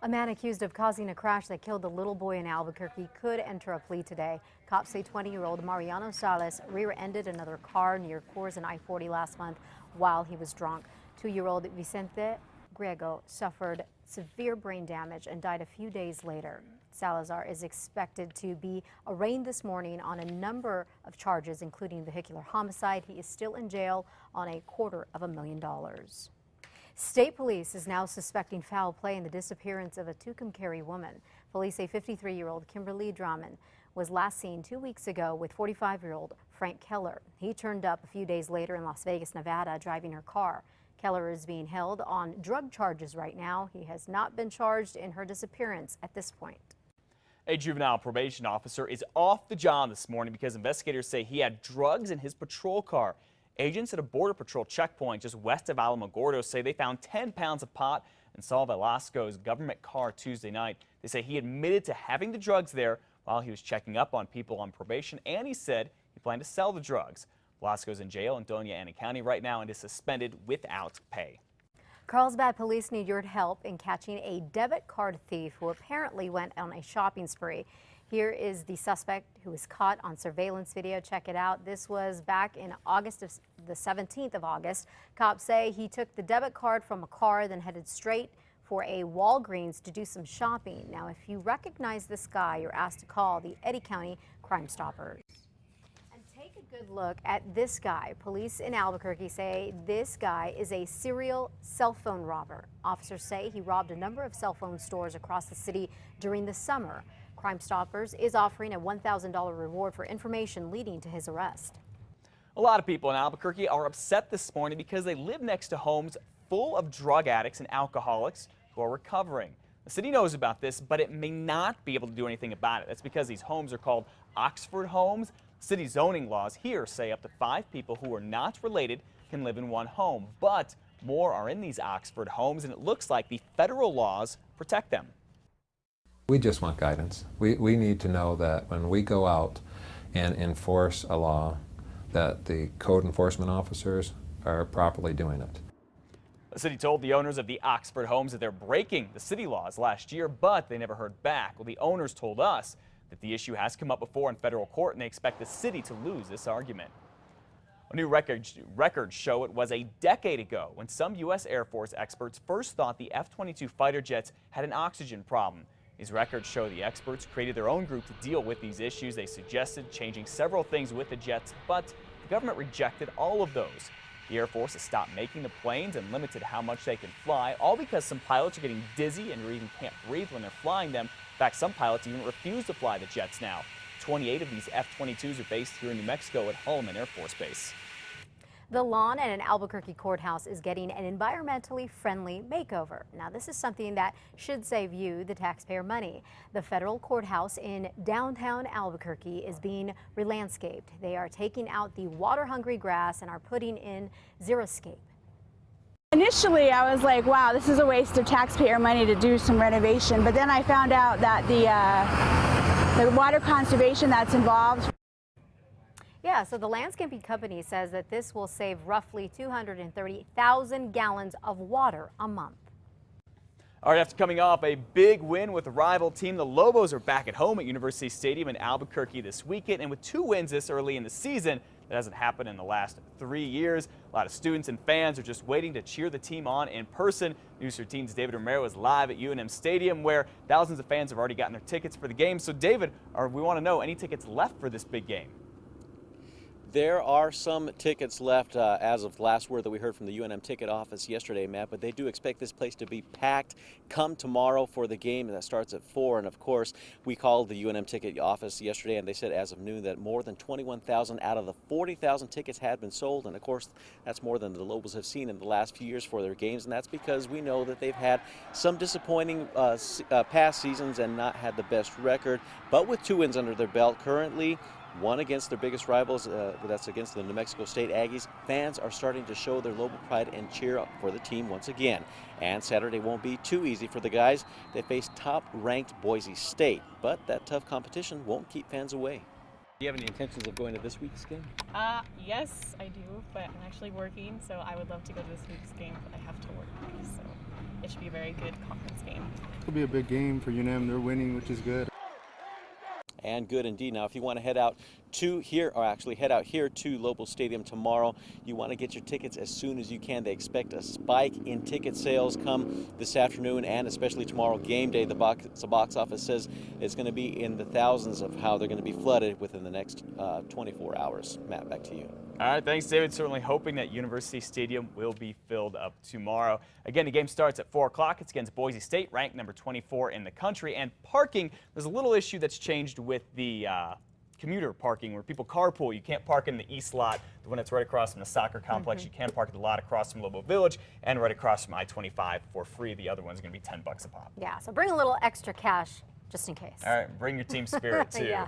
A man accused of causing a crash that killed a little boy in Albuquerque could enter a plea today. Cops say 20-year-old Mariano Salas rear-ended another car near Coors and I-40 last month while he was drunk. 2-year-old Vicente Griego suffered severe brain damage and died a few days later. Salazar is expected to be arraigned this morning on a number of charges, including vehicular homicide. He is still in jail on $250,000. State police is now suspecting foul play in the disappearance of a Tucumcari woman. Police say 53-year-old Kimberly Drummond was last seen 2 weeks ago with 45-year-old Frank Keller. He turned up a few days later in Las Vegas, Nevada, driving her car. Keller is being held on drug charges right now. He has not been charged in her disappearance at this point. A juvenile probation officer is off the job this morning because investigators say he had drugs in his patrol car. Agents at a Border Patrol checkpoint just west of Alamogordo say they found 10 pounds of pot in Saul Velasco's government car Tuesday night. They say he admitted to having the drugs there while he was checking up on people on probation, and he said he planned to sell the drugs. Velasco's in jail in Doña Ana County right now and is suspended without pay. Carlsbad police need your help in catching a debit card thief who apparently went on a shopping spree. Here is the suspect who was caught on surveillance video. Check it out. This was back in the 17th of August. Cops say he took the debit card from a car, then headed straight for a Walgreens to do some shopping. Now, if you recognize this guy, you're asked to call the Eddy County Crime Stoppers. And take a good look at this guy. Police in Albuquerque say this guy is a serial cell phone robber. Officers say he robbed a number of cell phone stores across the city during the summer. Crime Stoppers is offering a $1,000 reward for information leading to his arrest. A lot of people in Albuquerque are upset this morning because they live next to homes full of drug addicts and alcoholics who are recovering. The city knows about this, but it may not be able to do anything about it. That's because these homes are called Oxford homes. City zoning laws here say up to 5 people who are not related can live in one home, but more are in these Oxford homes, and it looks like the federal laws protect them. We just want guidance. We need to know that when we go out and enforce a law, that the code enforcement officers are properly doing it. The city told the owners of the Oxford homes that they're breaking the city laws last year, but they never heard back. Well, the owners told us that the issue has come up before in federal court, and they expect the city to lose this argument. A new records show it was a decade ago when some U.S. Air Force experts first thought the F-22 fighter jets had an oxygen problem. These records show the experts created their own group to deal with these issues. They suggested changing several things with the jets, but the government rejected all of those. The Air Force has stopped making the planes and limited how much they can fly, all because some pilots are getting dizzy and even can't breathe when they're flying them. In fact, some pilots even refuse to fly the jets now. 28 of these F-22s are based here in New Mexico at Holloman Air Force Base. The lawn at an Albuquerque courthouse is getting an environmentally friendly makeover. Now, this is something that should save you, the taxpayer, money. The federal courthouse in downtown Albuquerque is being re-landscaped. They are taking out the water-hungry grass and are putting in xeriscape. Initially, I was like, wow, this is a waste of taxpayer money to do some renovation. But then I found out that the water conservation that's involved. Yeah, so the landscaping company says that this will save roughly 230,000 gallons of water a month. All right, after coming off a big win with a rival team, the Lobos are back at home at University Stadium in Albuquerque this weekend. And with 2 wins this early in the season, that hasn't happened in the last 3 years. A lot of students and fans are just waiting to cheer the team on in person. News 13's David Romero is live at UNM Stadium, where thousands of fans have already gotten their tickets for the game. So David, we want to know, any tickets left for this big game? There are some tickets left as of last word that we heard from the UNM ticket office yesterday, Matt, but they do expect this place to be packed come tomorrow for the game that starts at 4. And of course, we called the UNM ticket office yesterday and they said as of noon that more than 21,000 out of the 40,000 tickets had been sold. And of course, that's more than the Lobos have seen in the last few years for their games. And that's because we know that they've had some disappointing past seasons and not had the best record. But with 2 wins under their belt currently, one against their biggest rivals, that's against the New Mexico State Aggies. Fans are starting to show their Lobo pride and cheer up for the team once again. And Saturday won't be too easy for the guys. They face top-ranked Boise State, but that tough competition won't keep fans away. Do you have any intentions of going to this week's game? Yes, I do, but I'm actually working, so I would love to go to this week's game, but I have to work, so it should be a very good conference game. could be a big game for UNM. They're winning, which is good. And good indeed. Now, if you want to head out to here, or actually head out here to Lobos Stadium tomorrow, you want to get your tickets as soon as you can. They expect a spike in ticket sales come this afternoon and especially tomorrow, game day. The box office says it's going to be in the thousands of how they're going to be flooded within the next 24 hours. Matt, back to you. All right, thanks, David. Certainly hoping that University Stadium will be filled up tomorrow. Again, the game starts at 4 o'clock. It's against Boise State, ranked number 24 in the country. And parking, there's a little issue that's changed with the commuter parking where people carpool. You can't park in the east lot, the one that's right across from the soccer complex. You can park at the lot across from Lobo Village and right across from I-25 for free. The other one's going to be $10 a pop. Yeah, so bring a little extra cash just in case. All right, bring your team spirit too. Yeah.